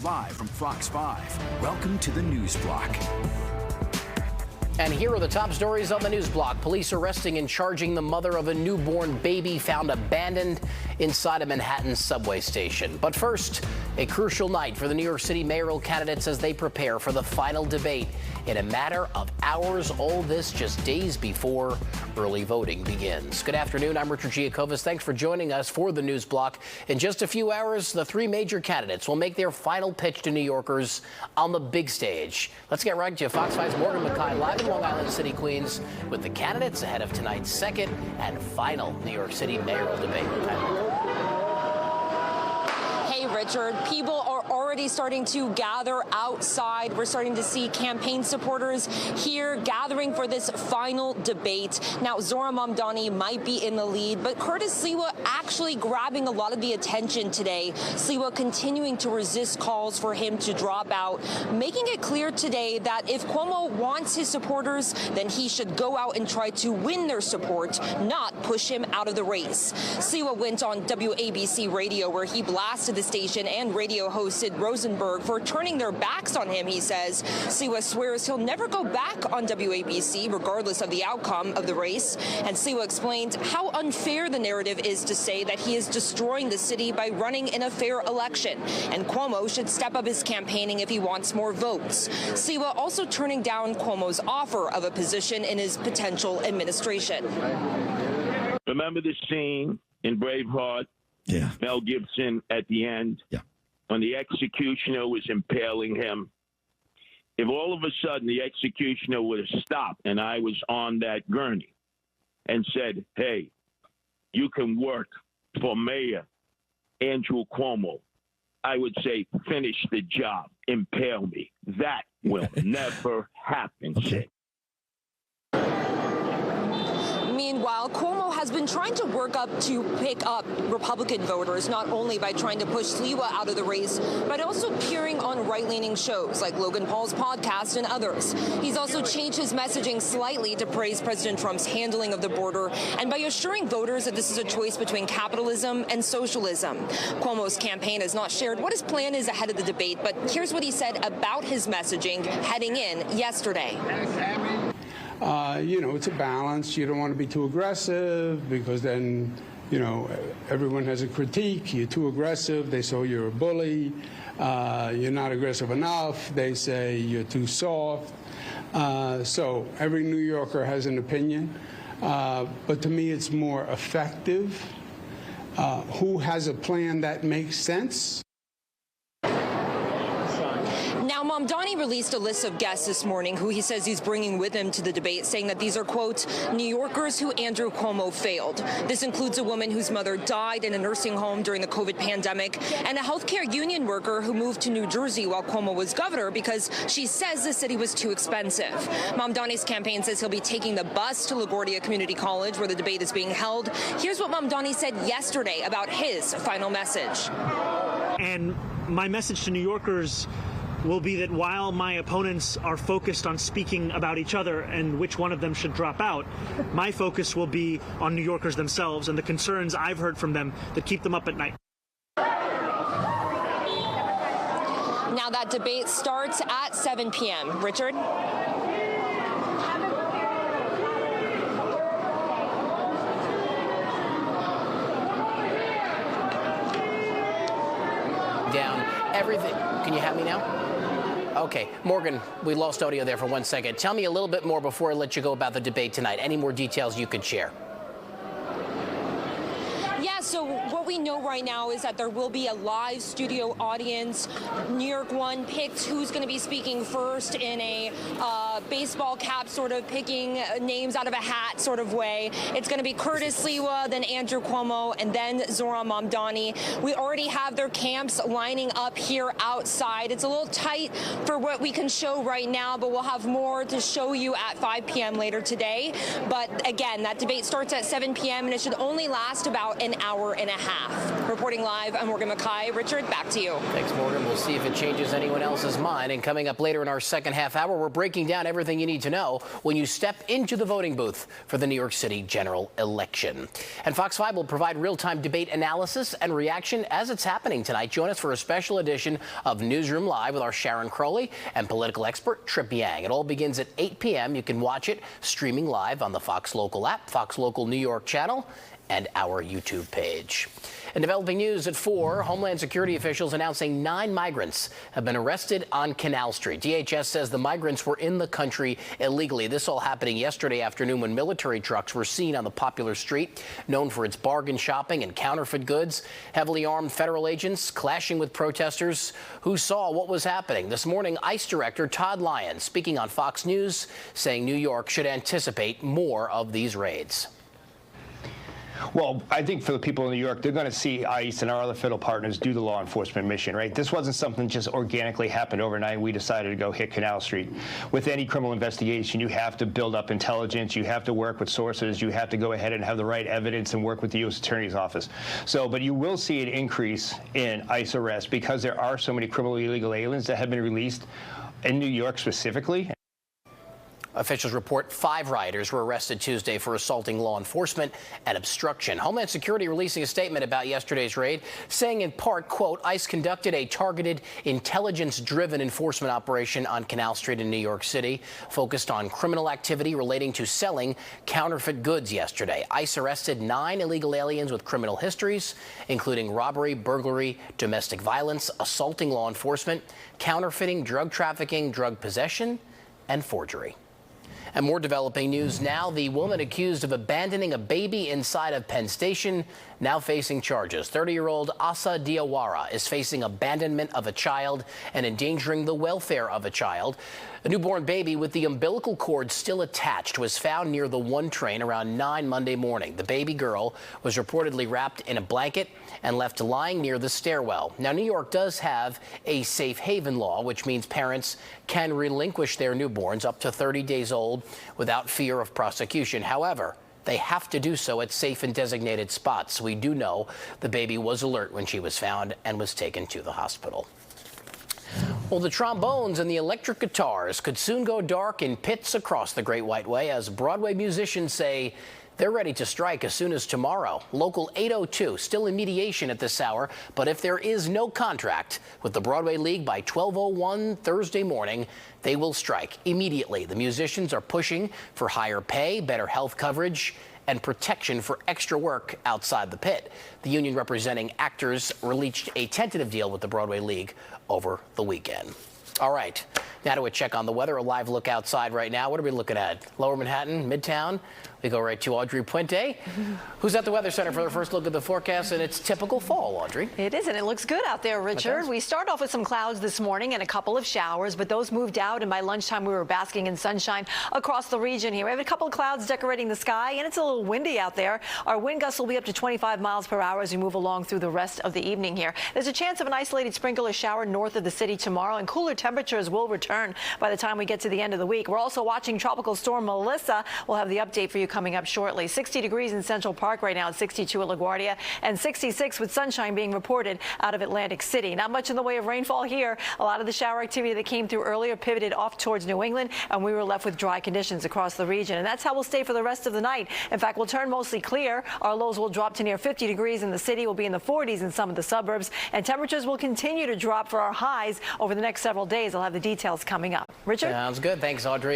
live from Fox 5. Welcome to the News Block. And here are the top stories on the News Block. Police arresting and charging the mother of a newborn baby found abandoned inside a Manhattan subway station. But first, a crucial night for the New York City mayoral candidates as they prepare for the final debate in a matter of hours. All this just days before early voting begins. Good afternoon. I'm Richard Giacovas. Thanks for joining us for the News Block. In just a few hours, the three major candidates will make their final pitch to New Yorkers on the big stage. Let's get right to Fox 5's Morgan McKay live in Long Island City, Queens, with the candidates ahead of tonight's second and final New York City mayoral debate. Hey, Richard, people are already starting to gather outside. We're starting to see campaign supporters here gathering for this final debate. Now, Zohran Mamdani might be in the lead, but Curtis Sliwa actually grabbing a lot of the attention today. Sliwa continuing to resist calls for him to drop out, making it clear today that if Cuomo wants his supporters, then he should go out and try to win their support, not push him out of the race. Sliwa went on WABC radio where he blasted the station and radio host Sid Rosenberg for turning their backs on him, he says. Sliwa swears he'll never go back on WABC regardless of the outcome of the race. And Sliwa explained how unfair the narrative is to say that he is destroying the city by running in a fair election. And Cuomo should step up his campaigning if he wants more votes. Sliwa also turning down Cuomo's offer of a position in his potential administration. Remember the scene in Braveheart? Yeah. Mel Gibson at the end, when the executioner was impaling him. If all of a sudden the executioner would have stopped and I was on that gurney and said, hey, you can work for Mayor Andrew Cuomo, I would say, finish the job, impale me. That will never happen, Sid. Meanwhile, Cuomo has been trying to work up to pick up Republican voters, not only by trying to push Sliwa out of the race, but also appearing on right-leaning shows like Logan Paul's podcast and others. He's also changed his messaging slightly to praise President Trump's handling of the border and by assuring voters that this is a choice between capitalism and socialism. Cuomo's campaign has not shared what his plan is ahead of the debate, but here's what he said about his messaging heading in yesterday. It's a balance. You don't want to be too aggressive because then, everyone has a critique. You're too aggressive. They say you're a bully. You're not aggressive enough. They say you're too soft. So every New Yorker has an opinion. But to me, it's more effective. Who has a plan that makes sense? Now, Mamdani released a list of guests this morning who he says he's bringing with him to the debate, saying that these are, quote, New Yorkers who Andrew Cuomo failed. This includes a woman whose mother died in a nursing home during the COVID pandemic and a healthcare union worker who moved to New Jersey while Cuomo was governor because she says the city was too expensive. Mamdani's campaign says he'll be taking the bus to LaGuardia Community College where the debate is being held. Here's what Mamdani said yesterday about his final message. And my message to New Yorkers will be that while my opponents are focused on speaking about each other and which one of them should drop out, my focus will be on New Yorkers themselves and the concerns I've heard from them that keep them up at night. Now that debate starts at 7 p.m. Richard? Down everything. Can you have me now? Okay, Morgan, we lost audio there for 1 second. Tell me a little bit more before I let you go about the debate tonight. Any more details you could share? Yeah, so what we know right now is that there will be a live studio audience. New York One picked who's going to be speaking first in a baseball cap sort of picking names out of a hat sort of way. It's going to be Curtis Sliwa, then Andrew Cuomo, and then Zohran Mamdani. We already have their camps lining up here outside. It's a little tight for what we can show right now, but we'll have more to show you at 5 p.m. later today. But again, that debate starts at 7 p.m. and it should only last about an hour hour and a half. Reporting live, I'm Morgan Mackay. Richard, back to you. Thanks, Morgan. We'll see if it changes anyone else's mind. And coming up later in our second half hour, we're breaking down everything you need to know when you step into the voting booth for the New York City general election. And Fox 5 will provide real-time debate analysis and reaction as it's happening tonight. Join us for a special edition of Newsroom Live with our Sharon Crowley and political expert Trip Yang. It all begins at 8 p.m. You can watch it streaming live on the Fox Local app, Fox Local New York channel, and our YouTube page. In developing news at 4, Homeland Security officials announcing 9 migrants have been arrested on Canal Street. DHS says the migrants were in the country illegally. This all happening yesterday afternoon when military trucks were seen on the popular street, known for its bargain shopping and counterfeit goods. Heavily armed federal agents clashing with protesters who saw what was happening. This morning, ICE Director Todd Lyons speaking on Fox News, saying New York should anticipate more of these raids. Well, I think for the people in New York, they're going to see ICE and our other federal partners do the law enforcement mission, right? This wasn't something that just organically happened overnight. We decided to go hit Canal Street. With any criminal investigation, you have to build up intelligence. You have to work with sources. You have to go ahead and have the right evidence and work with the U.S. Attorney's Office. But you will see an increase in ICE arrests because there are so many criminally illegal aliens that have been released in New York specifically. Officials report 5 rioters were arrested Tuesday for assaulting law enforcement and obstruction. Homeland Security releasing a statement about yesterday's raid, saying in part, quote, ICE conducted a targeted intelligence-driven enforcement operation on Canal Street in New York City, focused on criminal activity relating to selling counterfeit goods yesterday. ICE arrested 9 illegal aliens with criminal histories, including robbery, burglary, domestic violence, assaulting law enforcement, counterfeiting, drug trafficking, drug possession, and forgery. And more developing news now. The woman accused of abandoning a baby inside of Penn Station now facing charges. 30-year-old Asa Diawara is facing abandonment of a child and endangering the welfare of a child. A newborn baby with the umbilical cord still attached was found near the 1 train around 9 Monday morning. The baby girl was reportedly wrapped in a blanket and left lying near the stairwell. Now, New York does have a safe haven law, which means parents can relinquish their newborns up to 30 days old without fear of prosecution. However, they have to do so at safe and designated spots. We do know the baby was alert when she was found and was taken to the hospital. Well, the trombones and the electric guitars could soon go dark in pits across the Great White Way as Broadway musicians say they're ready to strike as soon as tomorrow. Local 802 still in mediation at this hour, but if there is no contract with the Broadway League by 12:01 Thursday morning, they will strike immediately. The musicians are pushing for higher pay, better health coverage, and protection for extra work outside the pit. The union representing actors reached a tentative deal with the Broadway League over the weekend. All right, now to a check on the weather. A live look outside right now. What are we looking at? Lower Manhattan, Midtown. We go right to Audrey Puente, who's at the Weather Center for the first look at the forecast, and it's typical fall, Audrey. It is, and it looks good out there, Richard. We start off with some clouds this morning and a couple of showers, but those moved out, and by lunchtime we were basking in sunshine across the region here. We have a couple of clouds decorating the sky, and it's a little windy out there. Our wind gusts will be up to 25 miles per hour as we move along through the rest of the evening here. There's a chance of an isolated sprinkle or shower north of the city tomorrow, and cooler temperatures will return by the time we get to the end of the week. We're also watching Tropical Storm Melissa. We'll have the update for you coming up shortly. 60 degrees in Central Park right now, at 62 at LaGuardia, and 66 with sunshine being reported out of Atlantic City. Not much in the way of rainfall here. A lot of the shower activity that came through earlier pivoted off towards New England, and we were left with dry conditions across the region. And that's how we'll stay for the rest of the night. In fact, we'll turn mostly clear. Our lows will drop to near 50 degrees in the city. We'll be in the 40s in some of the suburbs, and temperatures will continue to drop for our highs over the next several days. I'll have the details coming up. Richard? Sounds good. Thanks, Audrey.